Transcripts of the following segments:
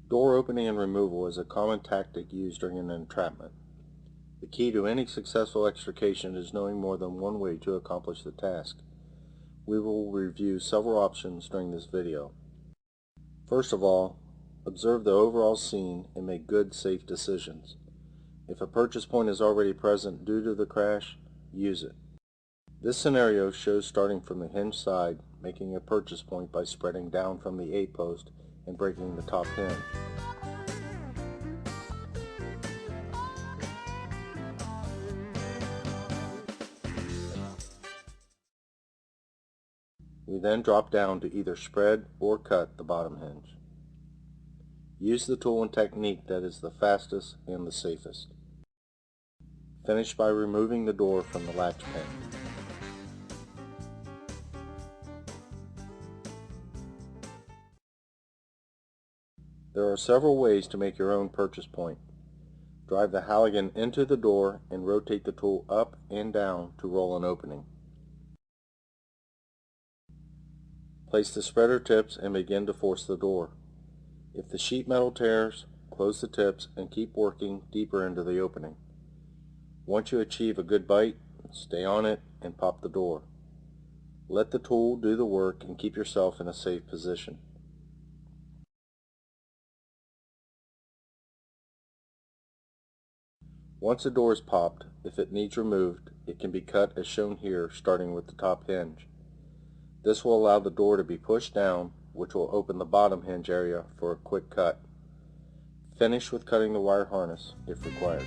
Door opening and removal is a common tactic used during an entrapment. The key to any successful extrication is knowing more than one way to accomplish the task. We will review several options during this video. First of all, observe the overall scene and make good, safe decisions. If a purchase point is already present due to the crash, use it. This scenario shows starting from the hinge side, making a purchase point by spreading down from the 8 post and breaking the top hinge. We then drop down to either spread or cut the bottom hinge. Use the tool and technique that is the fastest and the safest. Finish by removing the door from the latch pin. There are several ways to make your own purchase point. Drive the Halligan into the door and rotate the tool up and down to roll an opening. Place the spreader tips and begin to force the door. If the sheet metal tears, close the tips and keep working deeper into the opening. Once you achieve a good bite, stay on it and pop the door. Let the tool do the work and keep yourself in a safe position. Once the door is popped, if it needs removed, it can be cut as shown here, starting with the top hinge. This will allow the door to be pushed down, which will open the bottom hinge area for a quick cut. Finish with cutting the wire harness if required.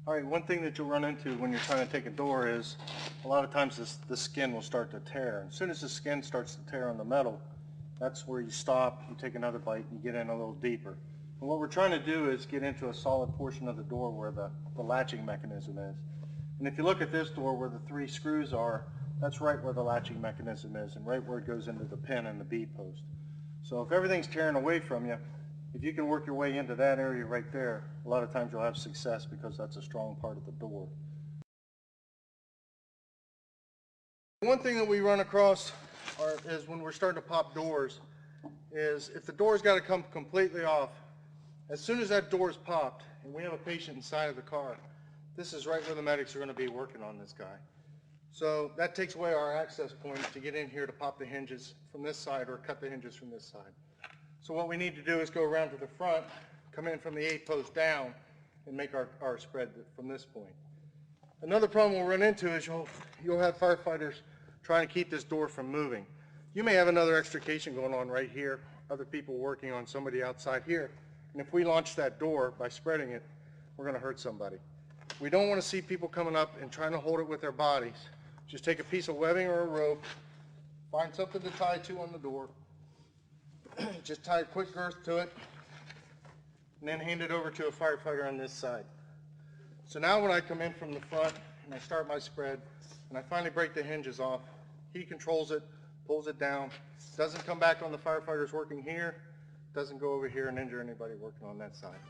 Alright, one thing that you'll run into when you're trying to take a door is a lot of times the skin will start to tear. As soon as the skin starts to tear on the metal, that's where you stop, you take another bite, and you get in a little deeper. And what we're trying to do is get into a solid portion of the door where the latching mechanism is. And if you look at this door where the 3 screws are, that's right where the latching mechanism is and right where it goes into the pin and the B post. So if everything's tearing away from you, if you can work your way into that area right there, a lot of times you'll have success because that's a strong part of the door. One thing that we run across is when we're starting to pop doors is if the door's got to come completely off, as soon as that door is popped and we have a patient inside of the car, this is right where the medics are going to be working on this guy. So that takes away our access point to get in here to pop the hinges from this side or cut the hinges from this side. So what we need to do is go around to the front, come in from the 8 post down, and make our spread from this point. Another problem we'll run into is you'll have firefighters trying to keep this door from moving. You may have another extrication going on right here, other people working on somebody outside here, and if we launch that door by spreading it, we're going to hurt somebody. We don't want to see people coming up and trying to hold it with their bodies. Just take a piece of webbing or a rope, find something to tie to on the door, just tie a quick girth to it, and then hand it over to a firefighter on this side. So now when I come in from the front and I start my spread and I finally break the hinges off, he controls it, pulls it down, doesn't come back on the firefighters working here, doesn't go over here and injure anybody working on that side.